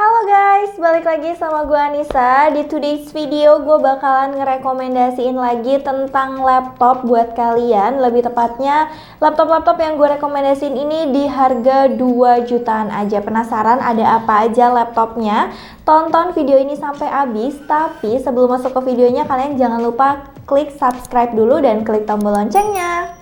Halo guys, balik lagi sama gue Anissa. Di today's video gue bakalan ngerekomendasiin lagi tentang laptop buat kalian. Lebih tepatnya laptop-laptop yang gue rekomendasiin ini di harga 2 jutaan aja. Penasaran ada apa aja laptopnya? Tonton video ini sampai habis. Tapi sebelum masuk ke videonya, kalian jangan lupa klik subscribe dulu dan klik tombol loncengnya.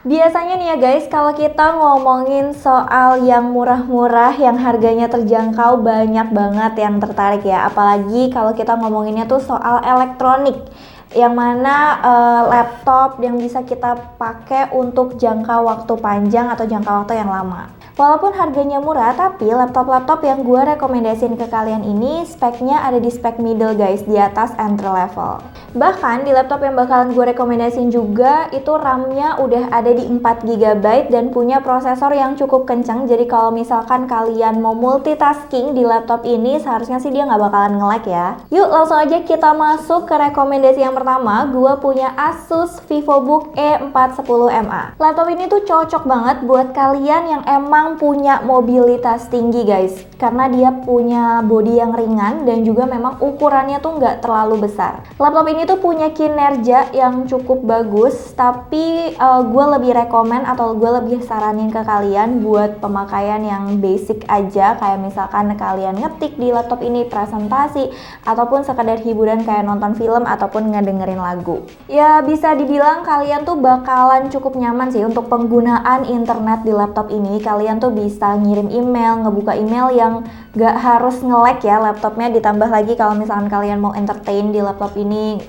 Biasanya nih ya guys, kalau kita ngomongin soal yang murah-murah, yang harganya terjangkau, banyak banget yang tertarik ya. Apalagi kalau kita ngomonginnya tuh soal elektronik, yang mana laptop yang bisa kita pakai untuk jangka waktu panjang atau jangka waktu yang lama. Walaupun harganya murah, tapi laptop-laptop yang gue rekomendasiin ke kalian ini speknya ada di spek middle guys, di atas entry level. Bahkan di laptop yang bakalan gue rekomendasiin juga itu RAM-nya udah ada di 4 GB dan punya prosesor yang cukup kencang. Jadi kalau misalkan kalian mau multitasking di laptop ini, seharusnya sih dia nggak bakalan nge-lag ya. Yuk langsung aja kita masuk ke rekomendasi yang pertama. Gue punya Asus VivoBook E410MA. Laptop ini tuh cocok banget buat kalian yang emang punya mobilitas tinggi guys, karena dia punya bodi yang ringan dan juga memang ukurannya tuh nggak terlalu besar. Laptop ini tuh punya kinerja yang cukup bagus, tapi gue lebih rekomen atau gue lebih saranin ke kalian buat pemakaian yang basic aja, kayak misalkan kalian ngetik di laptop ini, presentasi, ataupun sekadar hiburan kayak nonton film ataupun ngedengerin lagu. Ya bisa dibilang kalian tuh bakalan cukup nyaman sih untuk penggunaan internet di laptop ini. Kalian tuh bisa ngirim email, ngebuka email yang gak harus nge-lag ya laptopnya. Ditambah lagi kalau misalkan kalian mau entertain di laptop ini,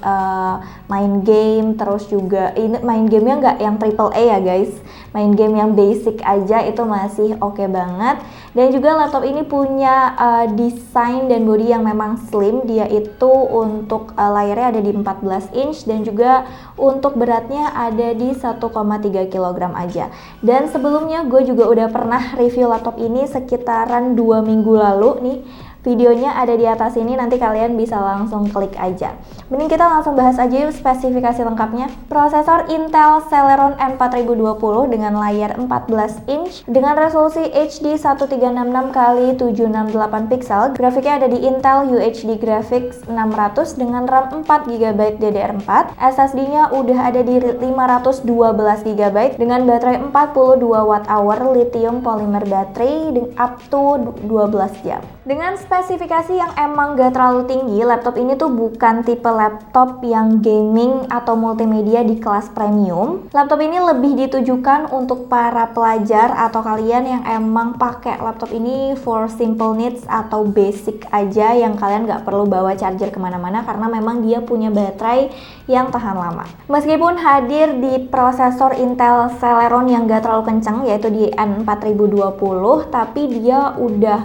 main game, terus juga ini main gamenya nggak yang AAA ya guys, main game yang basic aja itu masih oke banget. Dan juga laptop ini punya desain dan bodi yang memang slim. Dia itu untuk layarnya ada di 14 inch dan juga untuk beratnya ada di 1,3 kg aja. Dan sebelumnya gue juga udah pernah review laptop ini sekitaran 2 minggu lalu nih. Videonya ada di atas ini, nanti kalian bisa langsung klik aja. Mending kita langsung bahas aja yuk spesifikasi lengkapnya. Prosesor Intel Celeron N4020 dengan layar 14 inch dengan resolusi HD 1366x768 pixel. Grafiknya ada di Intel UHD Graphics 600 dengan RAM 4GB DDR4. SSD-nya udah ada di 512GB dengan baterai 42 Wh lithium polymer battery up to 12 jam. Dengan spesifikasi yang emang gak terlalu tinggi, laptop ini tuh bukan tipe laptop yang gaming atau multimedia di kelas premium. Laptop ini lebih ditujukan untuk para pelajar atau kalian yang emang pakai laptop ini for simple needs atau basic aja, yang kalian gak perlu bawa charger kemana-mana karena memang dia punya baterai yang tahan lama. Meskipun hadir di prosesor Intel Celeron yang gak terlalu kencang, yaitu di N4020, tapi dia udah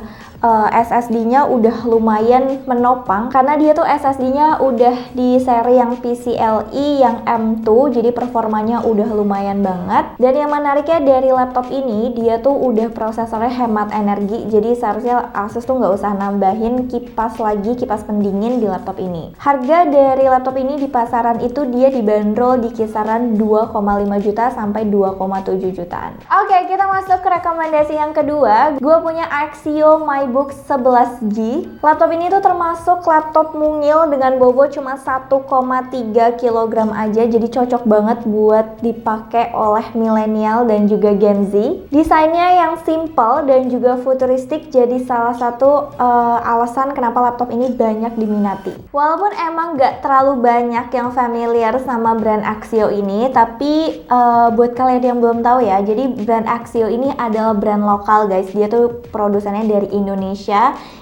SSD-nya udah lumayan menopang karena dia tuh SSD-nya udah di seri yang PCIe yang M2, jadi performanya udah lumayan banget. Dan yang menariknya dari laptop ini, dia tuh udah prosesornya hemat energi, jadi seharusnya Asus tuh nggak usah nambahin kipas pendingin di laptop ini. Harga dari laptop ini di pasaran itu dia dibanderol di kisaran 2,5 juta sampai 2,7 jutaan. Oke, kita masuk ke rekomendasi yang kedua. Gue punya Axio MyBook 11G. Laptop ini tuh termasuk laptop mungil dengan bobot cuma 1,3 kg aja, jadi cocok banget buat dipakai oleh milenial dan juga Gen Z. Desainnya yang simple dan juga futuristik jadi salah satu alasan kenapa laptop ini banyak diminati. Walaupun emang gak terlalu banyak yang familiar sama brand Axio ini, tapi buat kalian yang belum tahu ya, jadi brand Axio ini adalah brand lokal guys. Dia tuh produsennya dari Indonesia.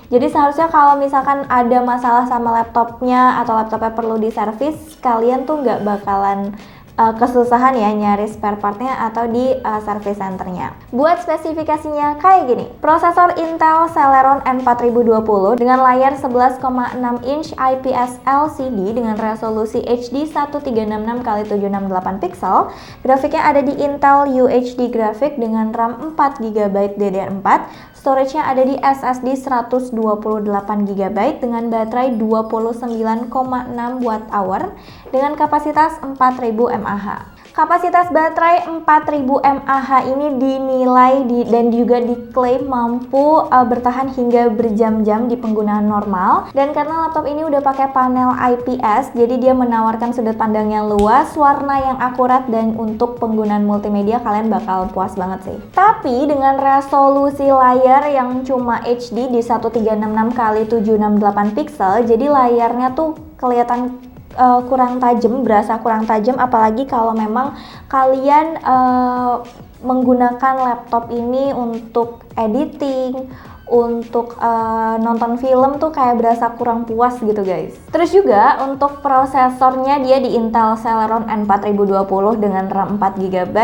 Jadi seharusnya kalau misalkan ada masalah sama laptopnya atau laptopnya perlu diservis, kalian tuh nggak bakalan kesusahan ya nyari spare partnya atau di service centernya. Buat spesifikasinya kayak gini. Prosesor Intel Celeron N4020 dengan layar 11,6 inch IPS LCD dengan resolusi HD 1366x768 pixel. Grafiknya ada di Intel UHD Graphic dengan RAM 4GB DDR4. Storage-nya ada di SSD 128GB dengan baterai 29,6 Wh dengan kapasitas 4000 mAh. Kapasitas baterai 4000 mAh ini dinilai dan juga diklaim mampu bertahan hingga berjam-jam di penggunaan normal. Dan karena laptop ini udah pakai panel IPS, jadi dia menawarkan sudut pandang yang luas, warna yang akurat, dan untuk penggunaan multimedia kalian bakal puas banget sih. Tapi dengan resolusi layar yang cuma HD di 1366x768 pixel, jadi layarnya tuh kelihatan kurang tajam, berasa kurang tajam, apalagi kalau memang kalian menggunakan laptop ini untuk editing, untuk nonton film tuh kayak berasa kurang puas gitu guys. Terus juga untuk prosesornya dia di Intel Celeron N4020 dengan RAM 4GB,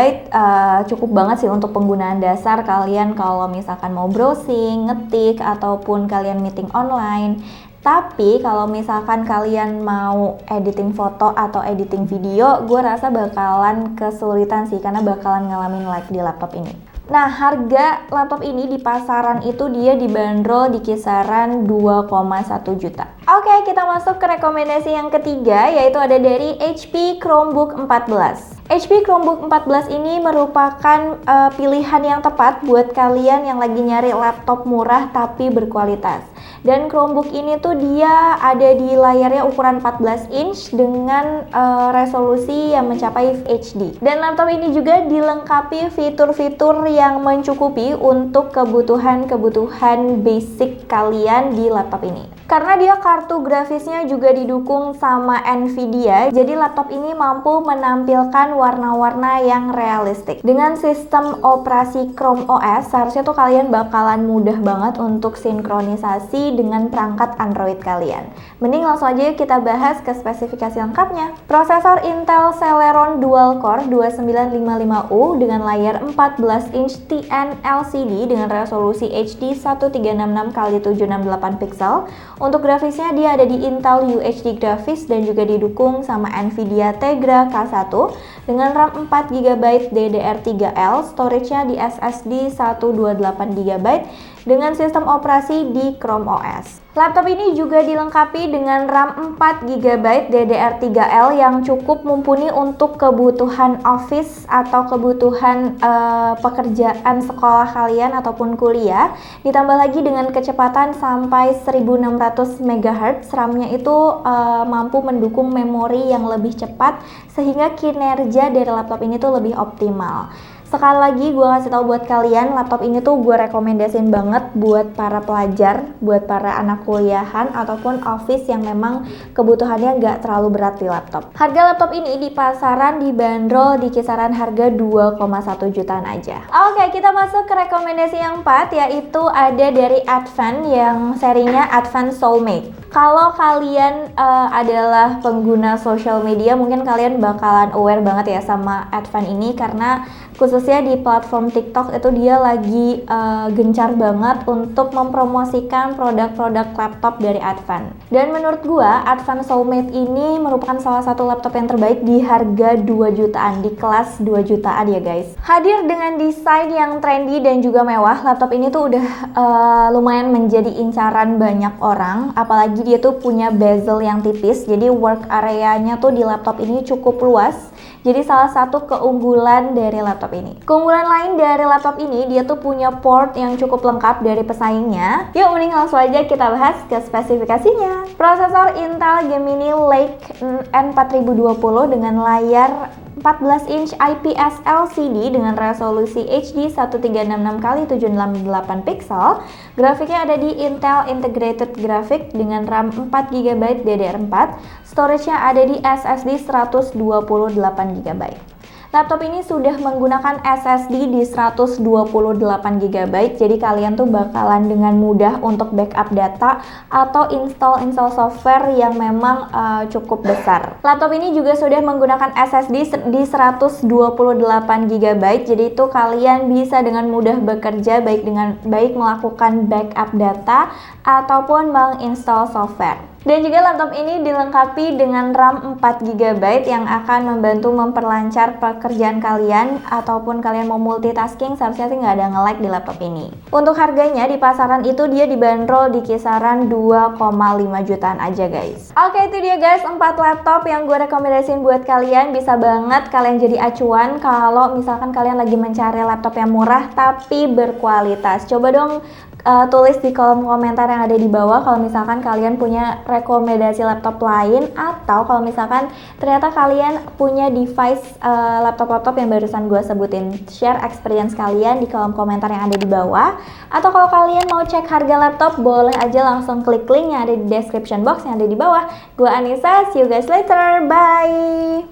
cukup banget sih untuk penggunaan dasar kalian kalau misalkan mau browsing, ngetik, ataupun kalian meeting online. Tapi kalau misalkan kalian mau editing foto atau editing video, gue rasa bakalan kesulitan sih karena bakalan ngalamin lag di laptop ini. Nah, harga laptop ini di pasaran itu dia dibanderol di kisaran 2,1 juta. Oke, kita masuk ke rekomendasi yang ketiga, yaitu ada dari HP Chromebook 14. HP Chromebook 14 ini merupakan pilihan yang tepat buat kalian yang lagi nyari laptop murah tapi berkualitas. Dan Chromebook ini tuh dia ada di layarnya ukuran 14 inch dengan resolusi yang mencapai HD. Dan laptop ini juga dilengkapi fitur-fitur yang mencukupi untuk kebutuhan basic kalian di laptop ini. Karena dia kartu grafisnya juga didukung sama Nvidia, jadi laptop ini mampu menampilkan warna-warna yang realistik. Dengan sistem operasi Chrome OS, seharusnya tuh kalian bakalan mudah banget untuk sinkronisasi dengan perangkat Android kalian. Mending langsung aja yuk kita bahas ke spesifikasi lengkapnya. Prosesor Intel Celeron Dual Core 2955U dengan layar 14 inch TN LCD dengan resolusi HD 1366x768 pixel. Untuk grafisnya dia ada di Intel UHD Graphics dan juga didukung sama Nvidia Tegra K1 dengan RAM 4GB DDR3L, storage-nya di SSD 128GB dengan sistem operasi di Chrome OS. Laptop ini juga dilengkapi dengan RAM 4GB DDR3L yang cukup mumpuni untuk kebutuhan office atau kebutuhan pekerjaan sekolah kalian ataupun kuliah. Ditambah lagi dengan kecepatan sampai 1600 MHz, RAM-nya itu mampu mendukung memori yang lebih cepat sehingga kinerja dari laptop ini tuh lebih optimal. Sekali lagi gue kasih tahu buat kalian, laptop ini tuh gue rekomendasiin banget buat para pelajar, buat para anak kuliahan ataupun office yang memang kebutuhannya nggak terlalu berat di laptop. Harga laptop ini di pasaran dibanderol di kisaran harga 2,1 jutaan aja. Oke, kita masuk ke rekomendasi yang 4, yaitu ada dari Advan yang serinya Advan Soulmate. Kalau kalian adalah pengguna social media, mungkin kalian bakalan aware banget ya sama Advan ini karena khususnya di platform TikTok itu dia lagi gencar banget untuk mempromosikan produk-produk laptop dari Advan. Dan menurut gua Advan Soulmate ini merupakan salah satu laptop yang terbaik di harga 2 jutaan, di kelas 2 jutaan ya guys. Hadir dengan desain yang trendy dan juga mewah, laptop ini tuh udah lumayan menjadi incaran banyak orang, apalagi dia tuh punya bezel yang tipis, jadi work areanya tuh di laptop ini cukup luas. Jadi salah satu keunggulan dari laptop ini. Keunggulan lain dari laptop ini, dia tuh punya port yang cukup lengkap dari pesaingnya. Yuk mending langsung aja kita bahas ke spesifikasinya. Prosesor Intel Gemini Lake N4020 dengan layar 14 inch IPS LCD dengan resolusi HD 1366x768 pixel. Grafiknya ada di Intel Integrated Graphics dengan RAM 4GB DDR4. Storage-nya ada di SSD 128GB. Laptop ini sudah menggunakan SSD di 128 GB, jadi kalian tuh bakalan dengan mudah untuk backup data atau install software yang memang cukup besar. Laptop ini juga sudah menggunakan SSD di 128 GB, jadi itu kalian bisa dengan mudah bekerja baik melakukan backup data ataupun menginstal software. Dan juga laptop ini dilengkapi dengan RAM 4 GB yang akan membantu memperlancar pekerjaan kalian ataupun kalian mau multitasking, seharusnya sih nggak ada nge-lag di laptop ini. Untuk harganya di pasaran itu dia dibanderol di kisaran 2,5 jutaan aja guys. Oke, itu dia guys 4 laptop yang gue rekomendasiin buat kalian. Bisa banget kalian jadi acuan kalau misalkan kalian lagi mencari laptop yang murah tapi berkualitas. Coba dong tulis di kolom komentar yang ada di bawah kalau misalkan kalian punya rekomendasi laptop lain, atau kalau misalkan ternyata kalian punya device laptop-laptop yang barusan gue sebutin. Share experience kalian di kolom komentar yang ada di bawah, atau kalau kalian mau cek harga laptop boleh aja langsung klik link yang ada di description box yang ada di bawah. Gue Anissa, see you guys later, bye.